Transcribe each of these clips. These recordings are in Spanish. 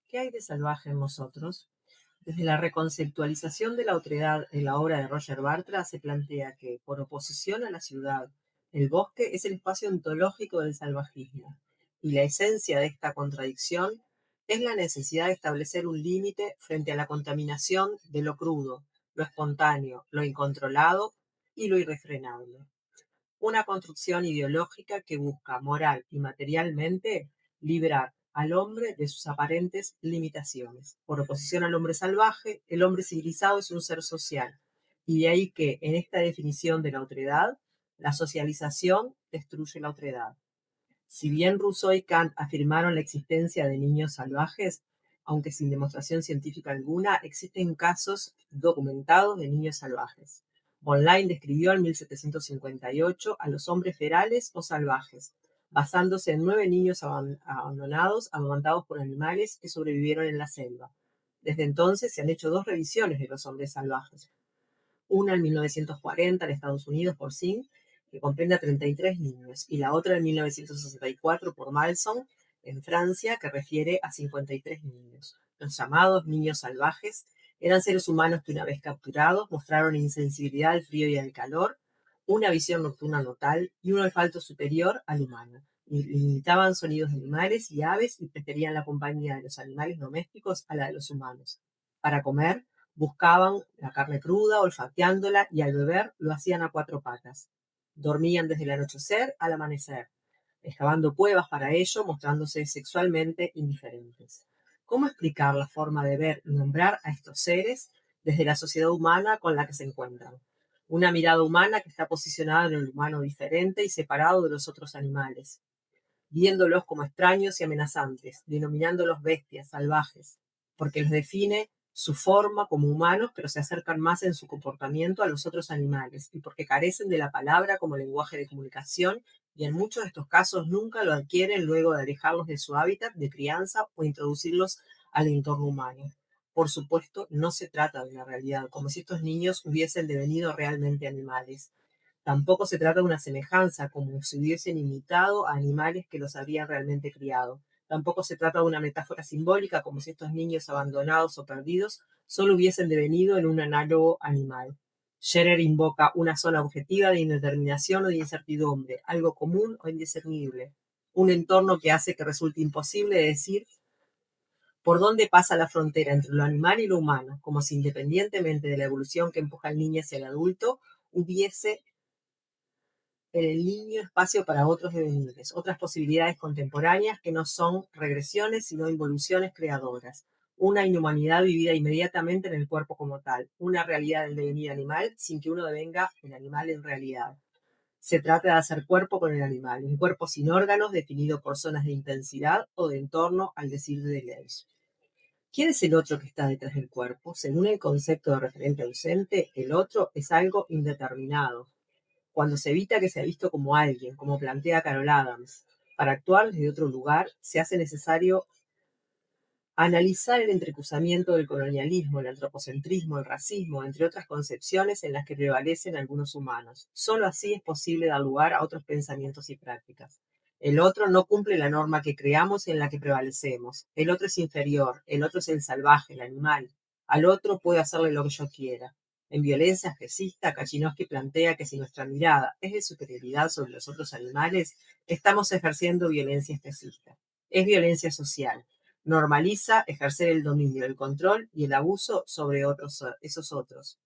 ¿Qué hay de salvaje en nosotros? Desde la reconceptualización de la otredad en la obra de Roger Bartra se plantea que, por oposición a la ciudad, el bosque es el espacio ontológico del salvajismo, y la esencia de esta contradicción es la necesidad de establecer un límite frente a la contaminación de lo crudo, lo espontáneo, lo incontrolado y lo irrefrenable. Una construcción ideológica que busca moral y materialmente liberar al hombre de sus aparentes limitaciones. Por oposición al hombre salvaje, el hombre civilizado es un ser social, y de ahí que en esta definición de la otredad, la socialización destruye la otredad. Si bien Rousseau y Kant afirmaron la existencia de niños salvajes, aunque sin demostración científica alguna, existen casos documentados de niños salvajes. Online describió en 1758 a los hombres ferales o salvajes, basándose en 9 niños abandonados, amamantados por animales que sobrevivieron en la selva. Desde entonces se han hecho 2 revisiones de los hombres salvajes, una en 1940 en Estados Unidos por Singh, que comprende a 33 niños, y la otra en 1964 por Malson, en Francia, que refiere a 53 niños. Los llamados niños salvajes eran seres humanos que una vez capturados mostraron insensibilidad al frío y al calor, una visión nocturna total y un olfato superior al humano. Imitaban sonidos de animales y aves y preferían la compañía de los animales domésticos a la de los humanos. Para comer, buscaban la carne cruda, olfateándola, y al beber lo hacían a 4 patas. Dormían desde el anochecer al amanecer, excavando cuevas para ello, mostrándose sexualmente indiferentes. ¿Cómo explicar la forma de ver y nombrar a estos seres desde la sociedad humana con la que se encuentran? Una mirada humana que está posicionada en el humano diferente y separado de los otros animales, viéndolos como extraños y amenazantes, denominándolos bestias, salvajes, porque los define su forma como humanos, pero se acercan más en su comportamiento a los otros animales, y porque carecen de la palabra como lenguaje de comunicación, y en muchos de estos casos nunca lo adquieren luego de alejarlos de su hábitat de crianza o introducirlos al entorno humano. Por supuesto, no se trata de una realidad, como si estos niños hubiesen devenido realmente animales. Tampoco se trata de una semejanza, como si hubiesen imitado a animales que los habrían realmente criado. Tampoco se trata de una metáfora simbólica, como si estos niños abandonados o perdidos solo hubiesen devenido en un análogo animal. Scherer invoca una zona objetiva de indeterminación o de incertidumbre, algo común o indiscernible, un entorno que hace que resulte imposible decir por dónde pasa la frontera entre lo animal y lo humano, como si independientemente de la evolución que empuja al niño hacia el adulto, hubiese en el niño espacio para otros devenires, otras posibilidades contemporáneas que no son regresiones, sino involuciones creadoras. Una inhumanidad vivida inmediatamente en el cuerpo como tal, una realidad del devenir animal sin que uno devenga el animal en realidad. Se trata de hacer cuerpo con el animal, un cuerpo sin órganos definido por zonas de intensidad o de entorno al decir de Deleuze. ¿Quién es el otro que está detrás del cuerpo? Según el concepto de referente ausente, el otro es algo indeterminado, cuando se evita que sea visto como alguien, como plantea Carol Adams. Para actuar desde otro lugar, se hace necesario analizar el entrecruzamiento del colonialismo, el antropocentrismo, el racismo, entre otras concepciones en las que prevalecen algunos humanos. Solo así es posible dar lugar a otros pensamientos y prácticas. El otro no cumple la norma que creamos y en la que prevalecemos. El otro es inferior, el otro es el salvaje, el animal. Al otro puedo hacerle lo que yo quiera. En Violencia especista, Kachinovsky plantea que si nuestra mirada es de superioridad sobre los otros animales, estamos ejerciendo violencia especista. Es violencia social. Normaliza ejercer el dominio, el control y el abuso sobre esos otros.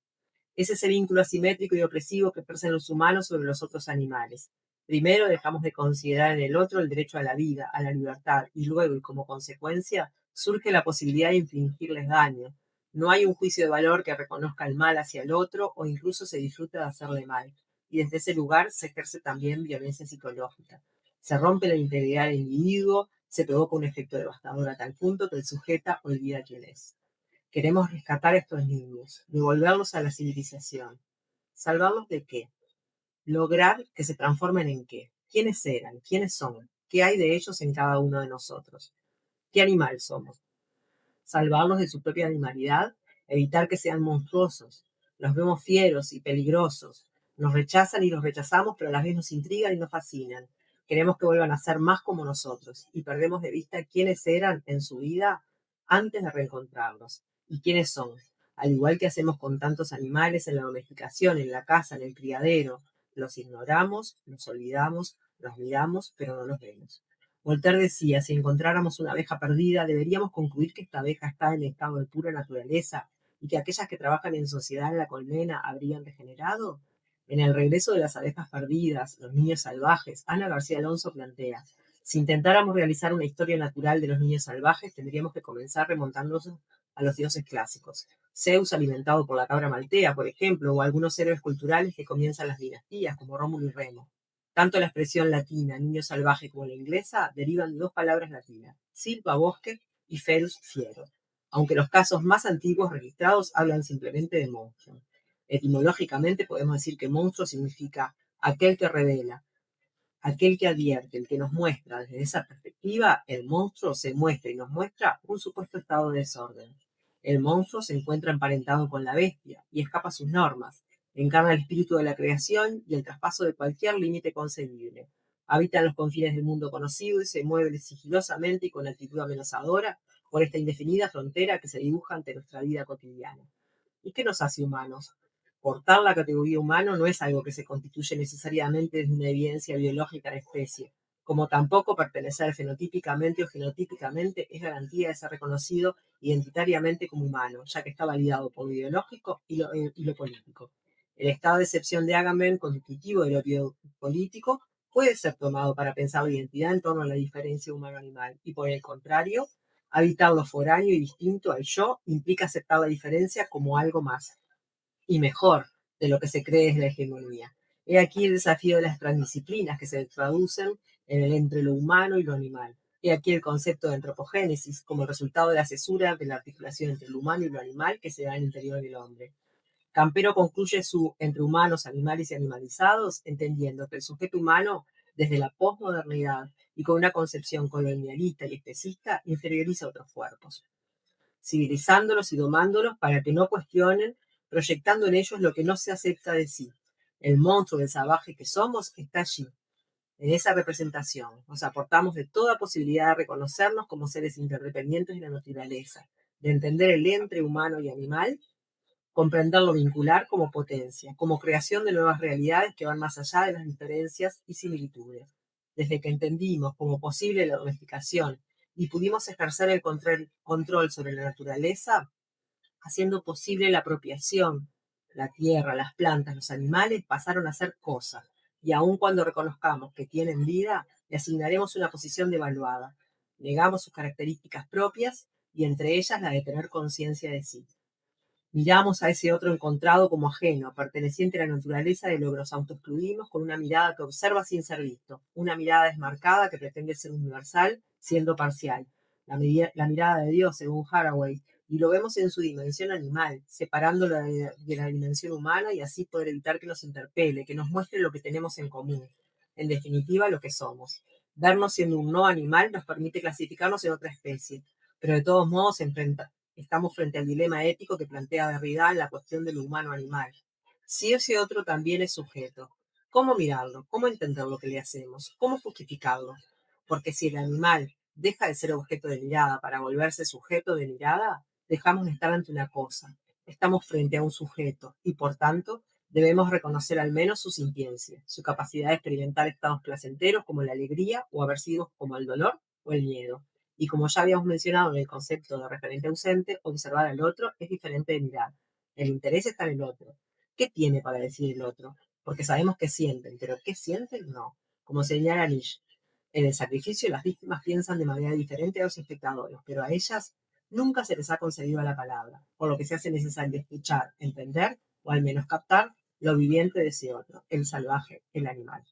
Es ese vínculo asimétrico y opresivo que ejercen los humanos sobre los otros animales. Primero dejamos de considerar en el otro el derecho a la vida, a la libertad, y luego, y como consecuencia, surge la posibilidad de infligirles daño. No hay un juicio de valor que reconozca el mal hacia el otro o incluso se disfruta de hacerle mal. Y desde ese lugar se ejerce también violencia psicológica. Se rompe la integridad del individuo, se provoca un efecto devastador a tal punto que el sujeto olvida quién es. Queremos rescatar a estos niños, devolverlos a la civilización. ¿Salvarlos de qué? Lograr que se transformen en qué. ¿Quiénes eran? ¿Quiénes son? ¿Qué hay de ellos en cada uno de nosotros? ¿Qué animal somos? Salvarlos de su propia animalidad, evitar que sean monstruosos. Los vemos fieros y peligrosos. Nos rechazan y los rechazamos, pero a la vez nos intrigan y nos fascinan. Queremos que vuelvan a ser más como nosotros y perdemos de vista quiénes eran en su vida antes de reencontrarlos. ¿Y quiénes son? Al igual que hacemos con tantos animales en la domesticación, en la casa, en el criadero, los ignoramos, los olvidamos, los miramos, pero no los vemos. Voltaire decía, si encontráramos una abeja perdida, deberíamos concluir que esta abeja está en estado de pura naturaleza y que aquellas que trabajan en sociedad en la colmena habrían degenerado. En El regreso de las abejas perdidas, los niños salvajes, Ana García Alonso plantea, si intentáramos realizar una historia natural de los niños salvajes, tendríamos que comenzar remontándonos a los dioses clásicos. Zeus alimentado por la cabra maltea, por ejemplo, o algunos héroes culturales que comienzan las dinastías, como Rómulo y Remo. Tanto la expresión latina niño salvaje como la inglesa derivan de dos palabras latinas, silva bosque y ferus fiero, aunque los casos más antiguos registrados hablan simplemente de monstruo. Etimológicamente podemos decir que monstruo significa aquel que revela, aquel que advierte, el que nos muestra. Desde esa perspectiva, el monstruo se muestra y nos muestra un supuesto estado de desorden. El monstruo se encuentra emparentado con la bestia y escapa a sus normas. Encarna el espíritu de la creación y el traspaso de cualquier límite concebible. Habita en los confines del mundo conocido y se mueve sigilosamente y con actitud amenazadora por esta indefinida frontera que se dibuja ante nuestra vida cotidiana. ¿Y qué nos hace humanos? Portar la categoría humano no es algo que se constituye necesariamente desde una evidencia biológica de especie, como tampoco pertenecer fenotípicamente o genotípicamente es garantía de ser reconocido identitariamente como humano, ya que está validado por lo ideológico y lo político. El estado de excepción de Agamben, constitutivo de lo biopolítico, puede ser tomado para pensar la identidad en torno a la diferencia humano-animal, y por el contrario, habitar lo foráneo y distinto al yo implica aceptar la diferencia como algo más y mejor de lo que se cree es la hegemonía. He aquí el desafío de las transdisciplinas que se traducen en el entre lo humano y lo animal. He aquí el concepto de antropogénesis como el resultado de la cesura de la articulación entre lo humano y lo animal que se da en el interior del hombre. Campero concluye su entre humanos, animales y animalizados, entendiendo que el sujeto humano, desde la posmodernidad y con una concepción colonialista y especista, inferioriza a otros cuerpos, civilizándolos y domándolos para que no cuestionen, proyectando en ellos lo que no se acepta de sí. El monstruo del salvaje que somos está allí, en esa representación. Nos aportamos de toda posibilidad de reconocernos como seres interdependientes de la naturaleza, de entender el entre humano y animal, comprenderlo vincular como potencia, como creación de nuevas realidades que van más allá de las diferencias y similitudes. Desde que entendimos como posible la domesticación y pudimos ejercer el control sobre la naturaleza, haciendo posible la apropiación, la tierra, las plantas, los animales pasaron a ser cosas. Y aun cuando reconozcamos que tienen vida, le asignaremos una posición devaluada. Negamos sus características propias y entre ellas la de tener conciencia de sí. Miramos a ese otro encontrado como ajeno, perteneciente a la naturaleza de lo que nos autoexcluimos con una mirada que observa sin ser visto, una mirada desmarcada que pretende ser universal, siendo parcial. La mirada de Dios, según Haraway, y lo vemos en su dimensión animal, separándola de la dimensión humana y así poder evitar que nos interpele, que nos muestre lo que tenemos en común, en definitiva lo que somos. Vernos siendo un no animal nos permite clasificarnos en otra especie, pero de todos modos estamos frente al dilema ético que plantea Derrida en la cuestión del humano-animal. Si ese otro también es sujeto, ¿cómo mirarlo? ¿Cómo entender lo que le hacemos? ¿Cómo justificarlo? Porque si el animal deja de ser objeto de mirada para volverse sujeto de mirada, dejamos de estar ante una cosa. Estamos frente a un sujeto y, por tanto, debemos reconocer al menos su sintiencia, su capacidad de experimentar estados placenteros como la alegría o aversivos como el dolor o el miedo. Y como ya habíamos mencionado en el concepto de referente ausente, observar al otro es diferente de mirar. El interés está en el otro. ¿Qué tiene para decir el otro? Porque sabemos que sienten, pero ¿qué sienten? No. Como señala Nietzsche, en el sacrificio las víctimas piensan de manera diferente a los espectadores, pero a ellas nunca se les ha concedido la palabra, por lo que se hace necesario escuchar, entender o al menos captar lo viviente de ese otro, el salvaje, el animal.